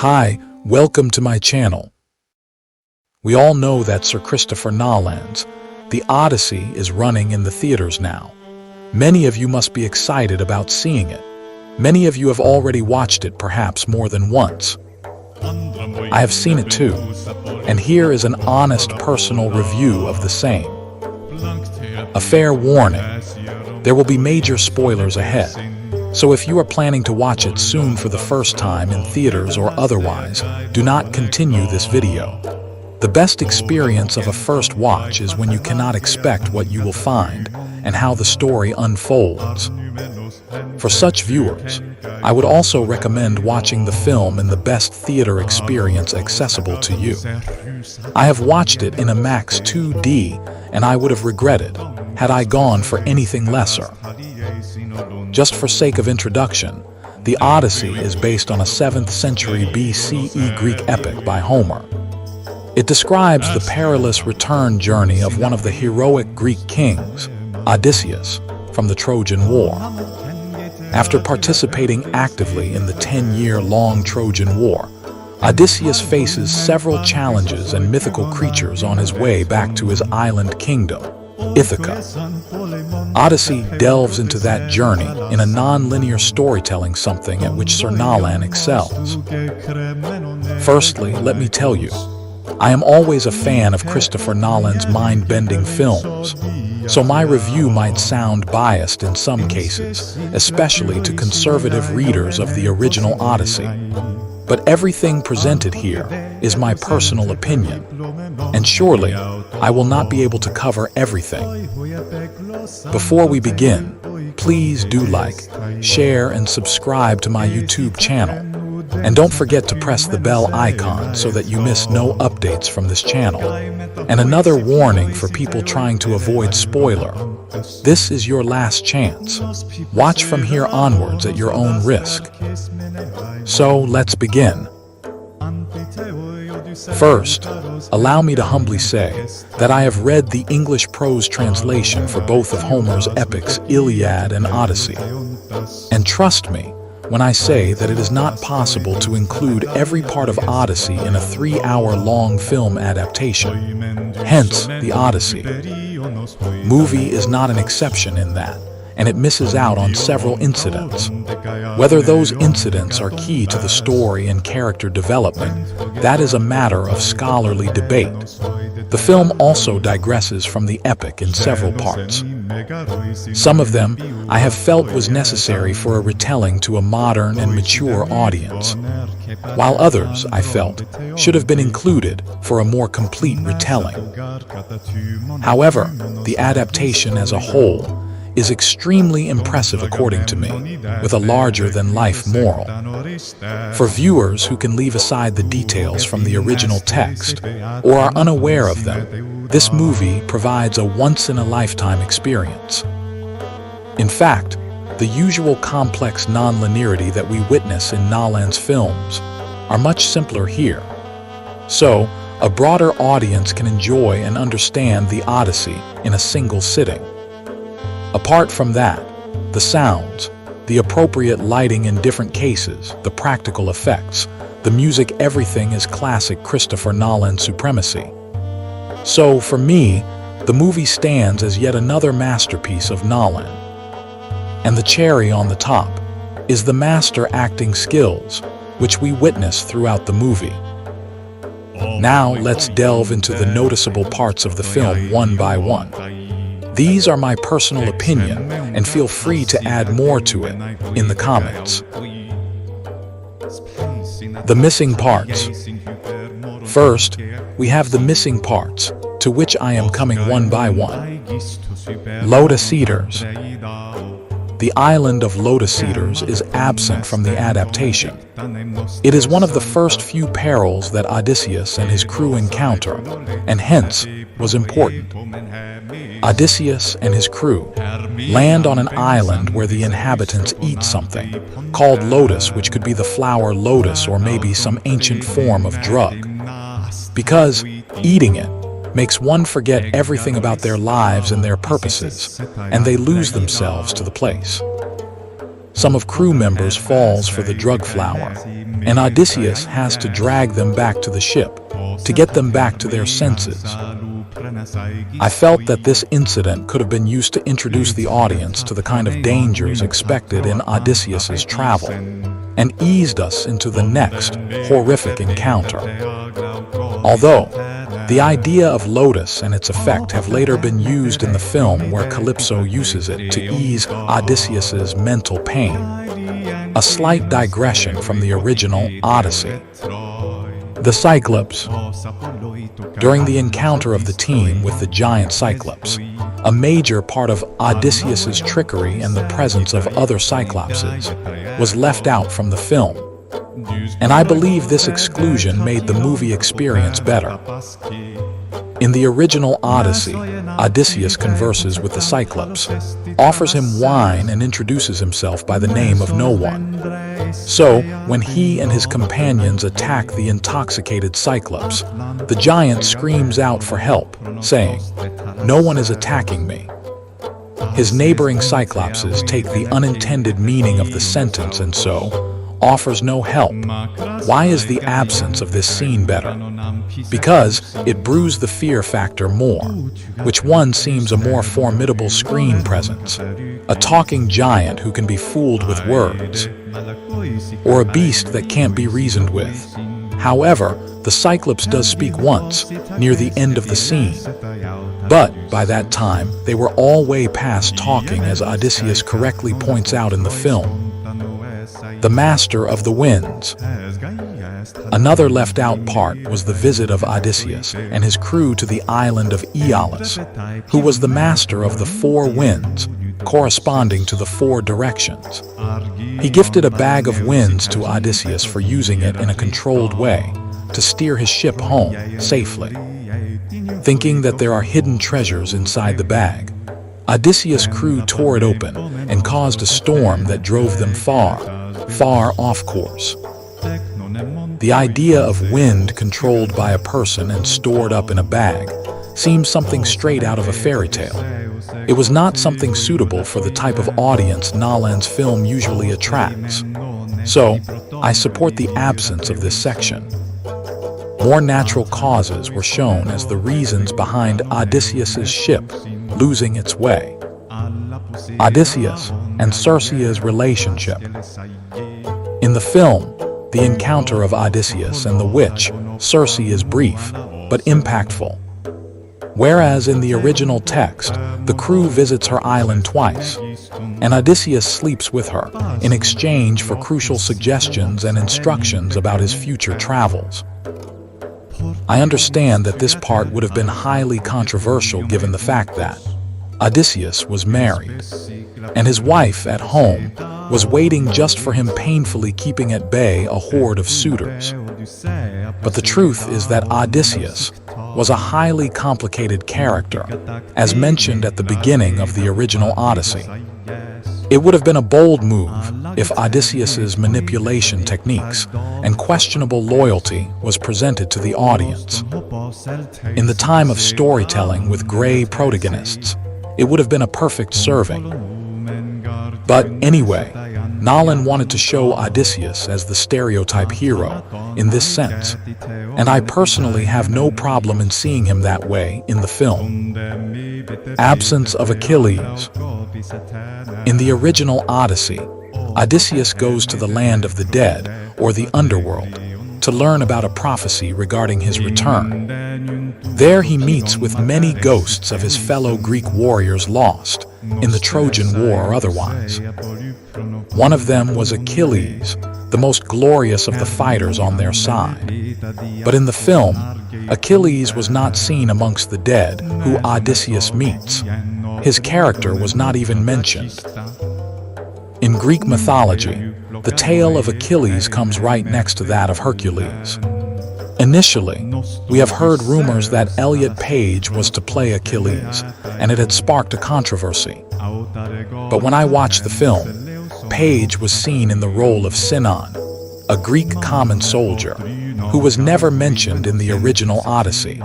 Hi, welcome to my channel. We all know that Sir Christopher Nolan's The Odyssey is running in the theaters now. Many of you must be excited about seeing it. Many of you have already watched it perhaps more than once. I have seen it too, and here is an honest personal review of the same. A fair warning, there will be major spoilers ahead, so if you are planning to watch it soon for the first time in theaters or otherwise, do not continue this video. The best experience of a first watch is when you cannot expect what you will find and how the story unfolds. For such viewers, I would also recommend watching the film in the best theater experience accessible to you. I have watched it in a Max 2D, and I would have regretted had I gone for anything lesser. Just for sake of introduction, The Odyssey is based on a 7th century BCE Greek epic by Homer. It describes the perilous return journey of one of the heroic Greek kings, Odysseus, from the Trojan War. After participating actively in the 10-year-long Trojan War, Odysseus faces several challenges and mythical creatures on his way back to his island kingdom, Ithaca. Odyssey delves into that journey in a non-linear storytelling, something at which Sir Nolan excels. Firstly, let me tell you, I am always a fan of Christopher Nolan's mind-bending films, so my review might sound biased in some cases, especially to conservative readers of the original Odyssey. But everything presented here is my personal opinion, and surely I will not be able to cover everything. Before we begin, please do like, share, and subscribe to my YouTube channel. And don't forget to press the bell icon so that you miss no updates from this channel. And another warning for people trying to avoid spoiler. This is your last chance. Watch from here onwards at your own risk. So let's begin. First, allow me to humbly say that I have read the English prose translation for both of Homer's epics Iliad and Odyssey. And trust me when I say that it is not possible to include every part of Odyssey in a 3-hour-long film adaptation. Hence, The Odyssey. Movie is not an exception in that, and it misses out on several incidents. Whether those incidents are key to the story and character development, that is a matter of scholarly debate. The film also digresses from the epic in several parts. Some of them I have felt was necessary for a retelling to a modern and mature audience, while others, I felt, should have been included for a more complete retelling. However, the adaptation as a whole is extremely impressive according to me, with a larger-than-life moral. For viewers who can leave aside the details from the original text or are unaware of them, this movie provides a once-in-a-lifetime experience. In fact, the usual complex non-linearity that we witness in Nolan's films are much simpler here. So, a broader audience can enjoy and understand The Odyssey in a single sitting. Apart from that, the sounds, the appropriate lighting in different cases, the practical effects, the music, everything is classic Christopher Nolan supremacy. So, for me, the movie stands as yet another masterpiece of Nolan. And the cherry on the top is the master acting skills, which we witness throughout the movie. Now, let's delve into the noticeable parts of the film one by one. These are my personal opinion, and feel free to add more to it in the comments. The missing parts. First, we have the missing parts, to which I am coming one by one. Lotus Cedars. The island of Lotus Cedars is absent from the adaptation. It is one of the first few perils that Odysseus and his crew encounter, and hence was important. Odysseus and his crew land on an island where the inhabitants eat something called lotus, which could be the flower lotus or maybe some ancient form of drug. Because eating it makes one forget everything about their lives and their purposes, and they lose themselves to the place. Some of crew members falls for the drug flower, and Odysseus has to drag them back to the ship to get them back to their senses. I felt that this incident could have been used to introduce the audience to the kind of dangers expected in Odysseus's travel, and eased us into the next horrific encounter. Although the idea of lotus and its effect have later been used in the film where Calypso uses it to ease Odysseus's mental pain, a slight digression from the original Odyssey. The Cyclops. During the encounter of the team with the giant Cyclops, a major part of Odysseus's trickery and the presence of other Cyclopses was left out from the film, and I believe this exclusion made the movie experience better. In the original Odyssey, Odysseus converses with the Cyclops, offers him wine, and introduces himself by the name of no one. So, when he and his companions attack the intoxicated Cyclops, the giant screams out for help, saying, "No one is attacking me." His neighboring Cyclopses take the unintended meaning of the sentence and so offers no help. Why is the absence of this scene better? Because it brews the fear factor more. Which one seems a more formidable screen presence? A talking giant who can be fooled with words, or a beast that can't be reasoned with? However, the Cyclops does speak once, near the end of the scene. But by that time, they were all way past talking, as Odysseus correctly points out in the film. The Master of the Winds. Another left-out part was the visit of Odysseus and his crew to the island of Aeolus, who was the master of the four winds, corresponding to the four directions. He gifted a bag of winds to Odysseus for using it in a controlled way to steer his ship home safely. Thinking that there are hidden treasures inside the bag, Odysseus' crew tore it open and caused a storm that drove them far off course. The idea of wind controlled by a person and stored up in a bag seems something straight out of a fairy tale. It was not something suitable for the type of audience Nolan's film usually attracts. So, I support the absence of this section. More natural causes were shown as the reasons behind Odysseus's ship losing its way. Odysseus and Circe's relationship. In the film, the encounter of Odysseus and the witch, Circe, is brief, but impactful. Whereas in the original text, the crew visits her island twice, and Odysseus sleeps with her in exchange for crucial suggestions and instructions about his future travels. I understand that this part would have been highly controversial given the fact that Odysseus was married, and his wife at home was waiting just for him, painfully keeping at bay a horde of suitors. But the truth is that Odysseus was a highly complicated character, as mentioned at the beginning of the original Odyssey. It would have been a bold move if Odysseus's manipulation techniques and questionable loyalty was presented to the audience. In the time of storytelling with gray protagonists, it would have been a perfect serving. But anyway, Nolan wanted to show Odysseus as the stereotype hero in this sense, and I personally have no problem in seeing him that way in the film. Absence of Achilles. In the original Odyssey, Odysseus goes to the land of the dead, or the underworld, to learn about a prophecy regarding his return. There he meets with many ghosts of his fellow Greek warriors lost in the Trojan War or otherwise. One of them was Achilles, the most glorious of the fighters on their side. But in the film, Achilles was not seen amongst the dead who Odysseus meets. His character was not even mentioned. In Greek mythology, the tale of Achilles comes right next to that of Hercules. Initially, we have heard rumors that Elliot Page was to play Achilles, and it had sparked a controversy. But when I watched the film, Page was seen in the role of Sinon, a Greek common soldier, who was never mentioned in the original Odyssey.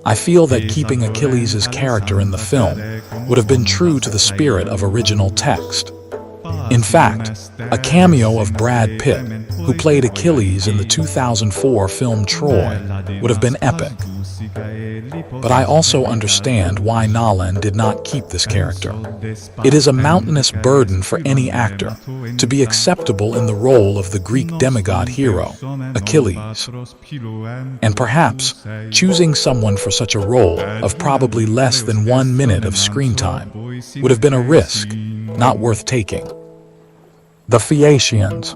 I feel that keeping Achilles' character in the film would have been true to the spirit of original text. In fact, a cameo of Brad Pitt, who played Achilles in the 2004 film Troy, would have been epic. But I also understand why Nolan did not keep this character. It is a mountainous burden for any actor to be acceptable in the role of the Greek demigod hero, Achilles. And perhaps choosing someone for such a role of probably less than 1 minute of screen time would have been a risk not worth taking. The Phaeacians.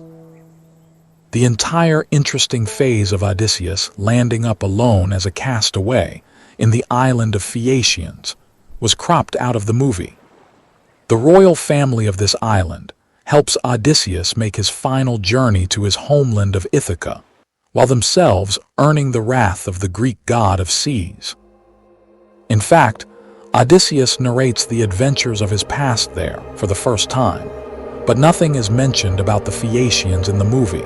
The entire interesting phase of Odysseus landing up alone as a castaway in the island of Phaeacians was cropped out of the movie. The royal family of this island helps Odysseus make his final journey to his homeland of Ithaca, while themselves earning the wrath of the Greek god of seas. In fact, Odysseus narrates the adventures of his past there for the first time, but nothing is mentioned about the Phaeacians in the movie.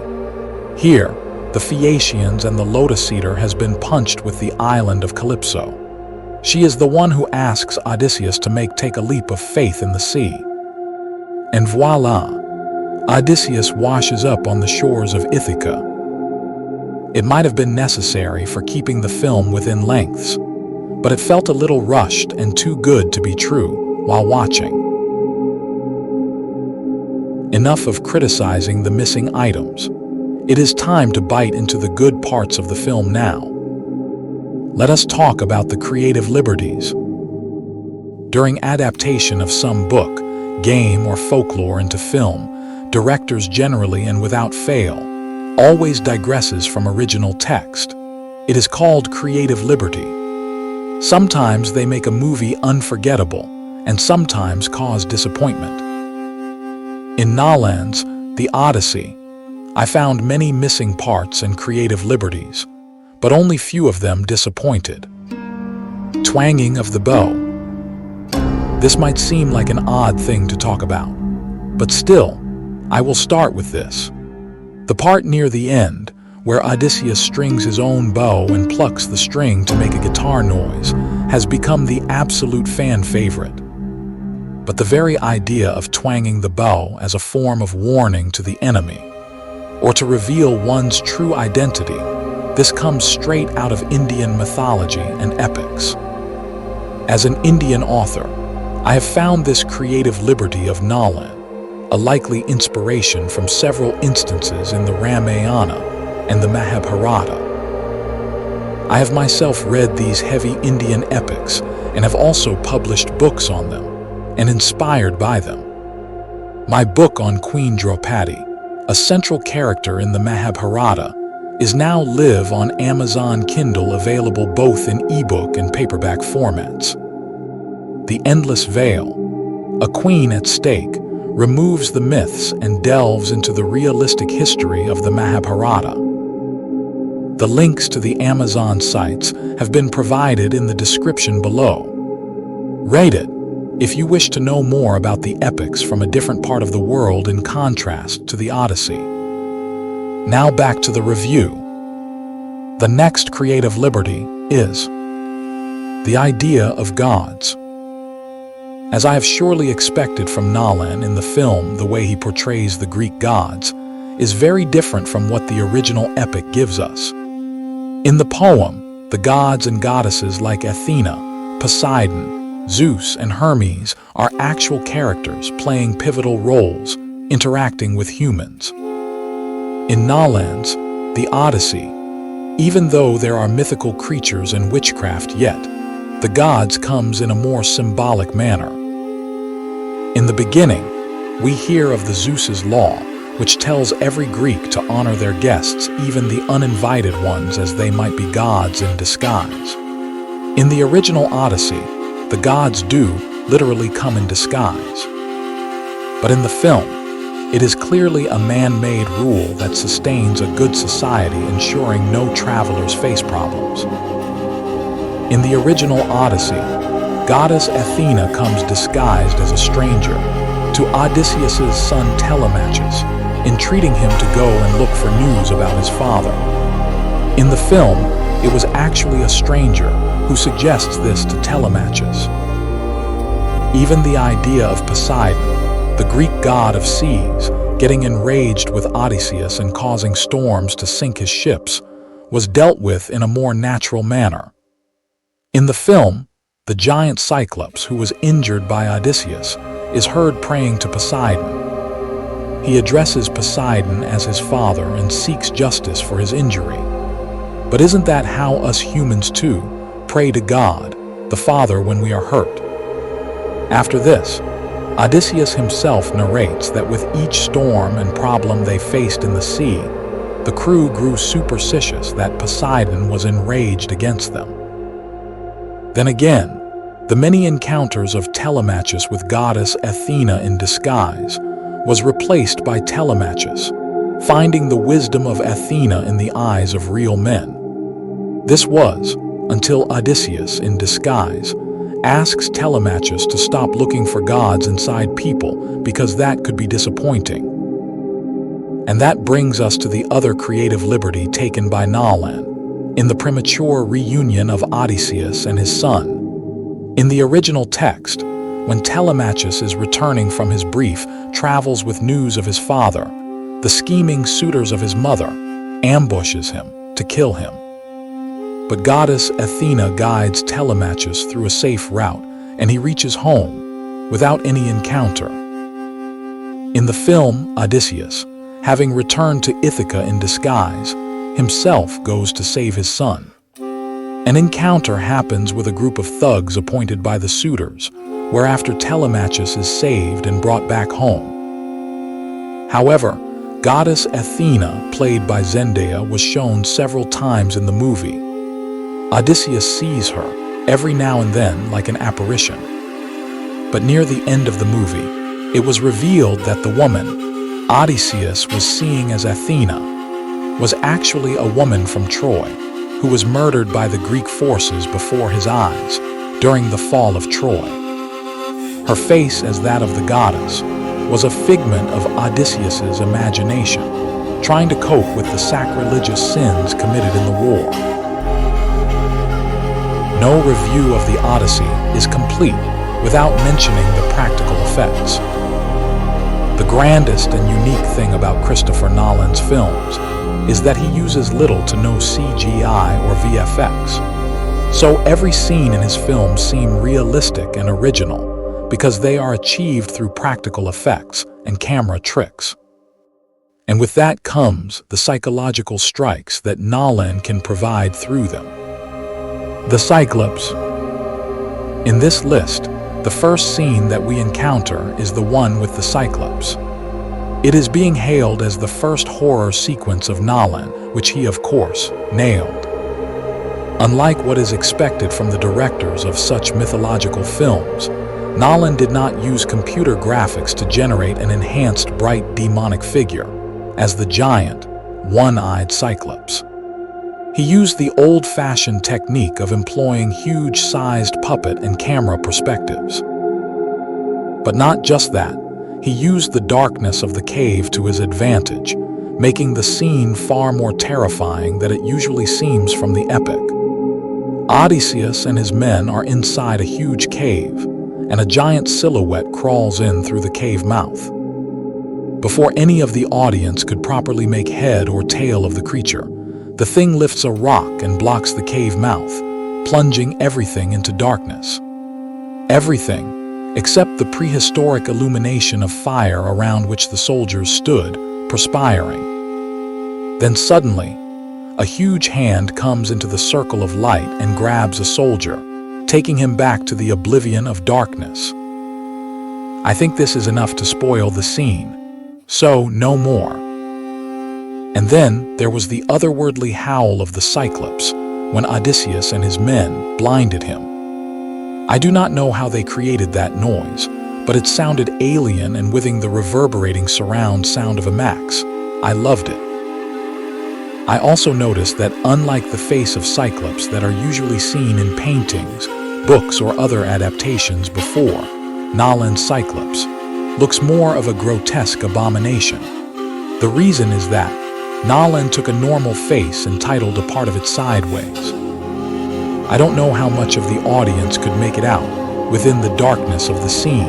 Here, the Phaeacians and the Lotus Eater has been punched with the island of Calypso. She is the one who asks Odysseus to take a leap of faith in the sea. And voila! Odysseus washes up on the shores of Ithaca. It might have been necessary for keeping the film within lengths, but it felt a little rushed and too good to be true while watching. Enough of criticizing the missing items. It is time to bite into the good parts of the film now. Let us talk about the creative liberties. During adaptation of some book, game, or folklore into film, directors generally and without fail always digresses from original text. It is called creative liberty. Sometimes they make a movie unforgettable, and sometimes cause disappointment. In Nolan's The Odyssey, I found many missing parts and creative liberties, but only few of them disappointed. Twanging of the bow. This might seem like an odd thing to talk about, but still, I will start with this. The part near the end, where Odysseus strings his own bow and plucks the string to make a guitar noise, has become the absolute fan favorite. But the very idea of twanging the bow as a form of warning to the enemy, or to reveal one's true identity, this comes straight out of Indian mythology and epics. As an Indian author, I have found this creative liberty of Nolan a likely inspiration from several instances in the Ramayana and the Mahabharata. I have myself read these heavy Indian epics and have also published books on them and inspired by them. My book on Queen Draupadi, a central character in the Mahabharata, is now live on Amazon Kindle, available both in ebook and paperback formats. The Endless Veil, a queen at stake, removes the myths and delves into the realistic history of the Mahabharata. The links to the Amazon sites have been provided in the description below. Rate it if you wish to know more about the epics from a different part of the world in contrast to the Odyssey. Now back to the review. The next creative liberty is the idea of gods. As I have surely expected from Nolan in the film, the way he portrays the Greek gods is very different from what the original epic gives us. In the poem, the gods and goddesses like Athena, Poseidon, Zeus, and Hermes are actual characters playing pivotal roles, interacting with humans. In Nolan's The Odyssey, even though there are mythical creatures and witchcraft, yet the gods comes in a more symbolic manner. In the beginning, we hear of the Zeus's law, which tells every Greek to honor their guests, even the uninvited ones, as they might be gods in disguise. In the original Odyssey, the gods do literally come in disguise. But in the film, it is clearly a man-made rule that sustains a good society, ensuring no travelers face problems. In the original Odyssey, goddess Athena comes disguised as a stranger to Odysseus' son Telemachus, entreating him to go and look for news about his father. In the film, it was actually a stranger who suggests this to Telemachus. Even the idea of Poseidon, the Greek god of seas, getting enraged with Odysseus and causing storms to sink his ships, was dealt with in a more natural manner. In the film, the giant Cyclops, who was injured by Odysseus, is heard praying to Poseidon. He addresses Poseidon as his father and seeks justice for his injury. But isn't that how us humans too pray to God, the Father, when we are hurt? After this, Odysseus himself narrates that with each storm and problem they faced in the sea, the crew grew superstitious that Poseidon was enraged against them. Then again, the many encounters of Telemachus with goddess Athena in disguise was replaced by Telemachus finding the wisdom of Athena in the eyes of real men. This was until Odysseus, in disguise, asks Telemachus to stop looking for gods inside people because that could be disappointing. And that brings us to the other creative liberty taken by Nolan in the premature reunion of Odysseus and his son. In the original text, when Telemachus is returning from his brief travels with news of his father, the scheming suitors of his mother ambushes him to kill him. But goddess Athena guides Telemachus through a safe route, and he reaches home without any encounter. In the film, Odysseus, having returned to Ithaca in disguise, himself goes to save his son. An encounter happens with a group of thugs appointed by the suitors, whereafter Telemachus is saved and brought back home. However, goddess Athena, played by Zendaya, was shown several times in the movie. Odysseus sees her every now and then like an apparition. But near the end of the movie, it was revealed that the woman Odysseus was seeing as Athena was actually a woman from Troy who was murdered by the Greek forces before his eyes during the fall of Troy. Her face, as that of the goddess, was a figment of Odysseus's imagination, trying to cope with the sacrilegious sins committed in the war. No review of the Odyssey is complete without mentioning the practical effects. The grandest and unique thing about Christopher Nolan's films is that he uses little to no CGI or VFX. So every scene in his films seems realistic and original because they are achieved through practical effects and camera tricks. And with that comes the psychological strikes that Nolan can provide through them. The Cyclops. In this list, the first scene that we encounter is the one with the Cyclops. It is being hailed as the first horror sequence of Nolan, which he, of course, nailed. Unlike what is expected from the directors of such mythological films, Nolan did not use computer graphics to generate an enhanced bright demonic figure, as the giant, one-eyed Cyclops. He used the old-fashioned technique of employing huge-sized puppet and camera perspectives. But not just that, he used the darkness of the cave to his advantage, making the scene far more terrifying than it usually seems from the epic. Odysseus and his men are inside a huge cave, and a giant silhouette crawls in through the cave mouth. Before any of the audience could properly make head or tail of the creature, the thing lifts a rock and blocks the cave mouth, plunging everything into darkness. Everything, except the prehistoric illumination of fire around which the soldiers stood, perspiring. Then suddenly, a huge hand comes into the circle of light and grabs a soldier, taking him back to the oblivion of darkness. I think this is enough to spoil the scene, so no more. And then there was the otherworldly howl of the Cyclops when Odysseus and his men blinded him. I do not know how they created that noise, but it sounded alien and within the reverberating surround sound of IMAX. I loved it. I also noticed that unlike the face of Cyclops that are usually seen in paintings, books, or other adaptations before, Nolan's Cyclops looks more of a grotesque abomination. The reason is that Nolan took a normal face and titled a part of it sideways. I don't know how much of the audience could make it out within the darkness of the scene.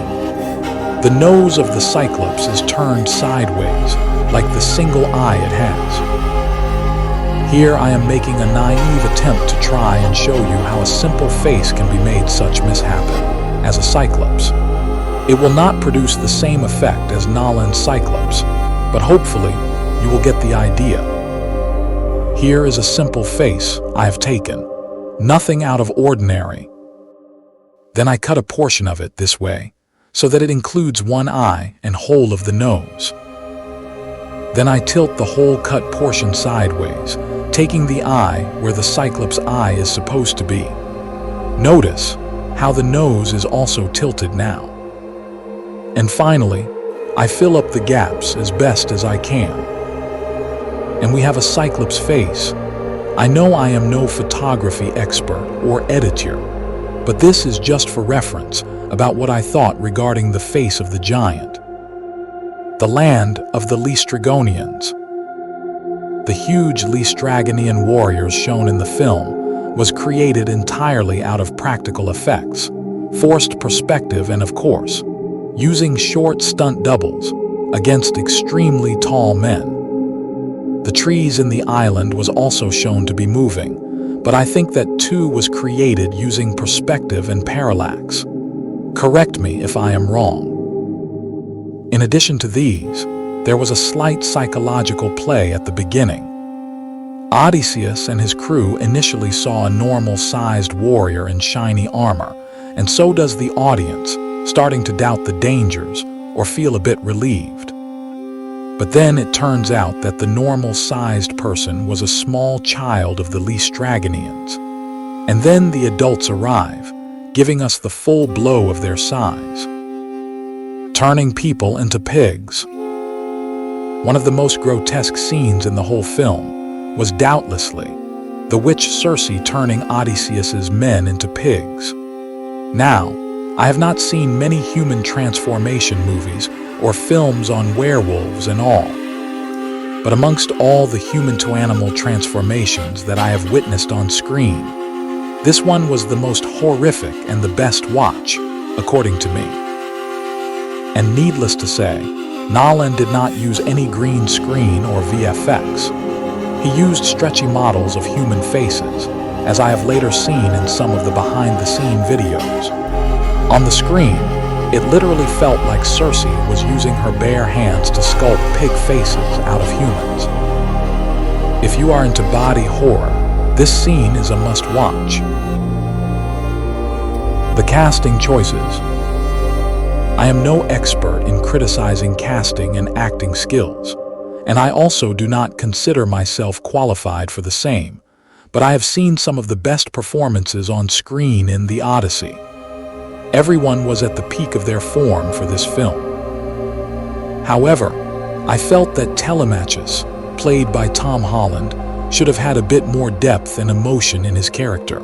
The nose of the Cyclops is turned sideways, like the single eye it has. Here I am making a naive attempt to try and show you how a simple face can be made such mishappen as a Cyclops. It will not produce the same effect as Nolan's Cyclops, but hopefully you will get the idea. Here is a simple face I have taken, nothing out of ordinary. Then I cut a portion of it this way, so that it includes one eye and whole of the nose. Then I tilt the whole cut portion sideways, taking the eye where the Cyclops' eye is supposed to be. Notice how the nose is also tilted now. And finally, I fill up the gaps as best as I can. And we have a Cyclops face. I know I am no photography expert or editor, but this is just for reference about what I thought regarding the face of the giant. The land of the Leistragonians. The huge Leistragonian warriors shown in the film was created entirely out of practical effects, forced perspective, and of course, using short stunt doubles against extremely tall men. The trees in the island was also shown to be moving, but I think that too was created using perspective and parallax. Correct me if I am wrong. In addition to these, there was a slight psychological play at the beginning. Odysseus and his crew initially saw a normal-sized warrior in shiny armor, and so does the audience, starting to doubt the dangers or feel a bit relieved. But then it turns out that the normal-sized person was a small child of the Leistragonians. And then the adults arrive, giving us the full blow of their size, turning people into pigs. One of the most grotesque scenes in the whole film was doubtlessly the witch Circe turning Odysseus's men into pigs. Now, I have not seen many human transformation movies or films on werewolves and all, but amongst all the human-to-animal transformations that I have witnessed on screen, this one was the most horrific and the best watch, according to me. And needless to say, Nolan did not use any green screen or VFX. He used stretchy models of human faces, as I have later seen in some of the behind-the-scene videos. On the screen, it literally felt like Circe was using her bare hands to sculpt pig faces out of humans. If you are into body horror, this scene is a must-watch. The casting choices. I am no expert in criticizing casting and acting skills, and I also do not consider myself qualified for the same, but I have seen some of the best performances on screen in The Odyssey. Everyone was at the peak of their form for this film. However, I felt that Telemachus, played by Tom Holland, should have had a bit more depth and emotion in his character.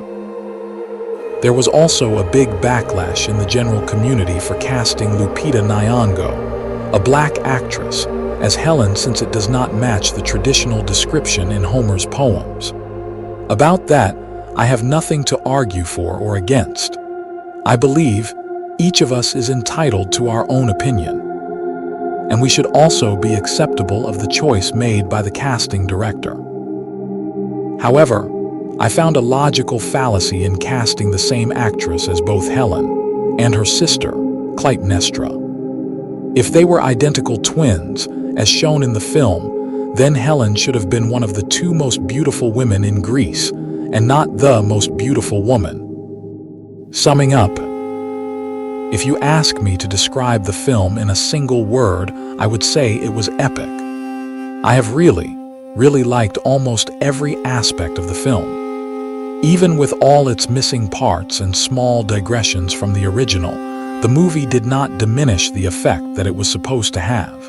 There was also a big backlash in the general community for casting Lupita Nyong'o, a black actress, as Helen, since it does not match the traditional description in Homer's poems. About that, I have nothing to argue for or against. I believe each of us is entitled to our own opinion, and we should also be acceptable of the choice made by the casting director. However, I found a logical fallacy in casting the same actress as both Helen and her sister, Clytemnestra. If they were identical twins, as shown in the film, then Helen should have been one of the two most beautiful women in Greece, and not the most beautiful woman. Summing up, if you ask me to describe the film in a single word, I would say it was epic. I have really liked almost every aspect of the film. Even with all its missing parts and small digressions from the original, the movie did not diminish the effect that it was supposed to have.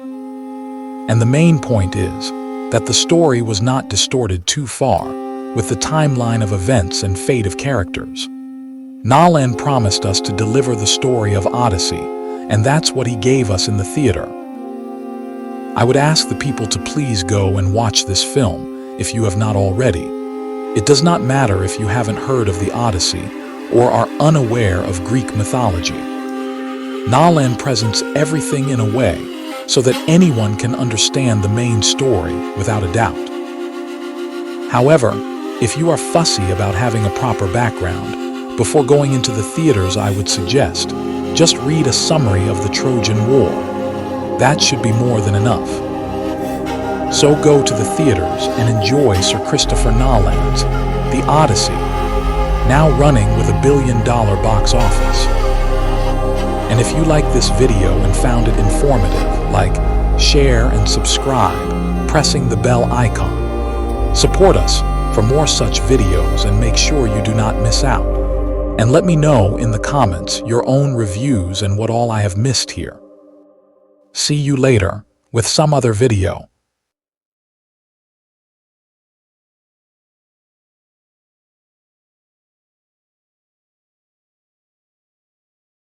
And the main point is that the story was not distorted too far with the timeline of events and fate of characters. Nolan promised us to deliver the story of Odyssey, and that's what he gave us in the theater. I would ask the people to please go and watch this film if you have not already. It does not matter if you haven't heard of the Odyssey or are unaware of Greek mythology. Nolan presents everything in a way so that anyone can understand the main story without a doubt. However, if you are fussy about having a proper background, before going into the theaters, I would suggest just read a summary of the Trojan War. That should be more than enough. So go to the theaters and enjoy Sir Christopher Nolan's The Odyssey, now running with $1 billion box office. And if you like this video and found it informative, like, share, and subscribe, pressing the bell icon. Support us for more such videos and make sure you do not miss out. And let me know in the comments your own reviews and what all I have missed here. See you later with some other video.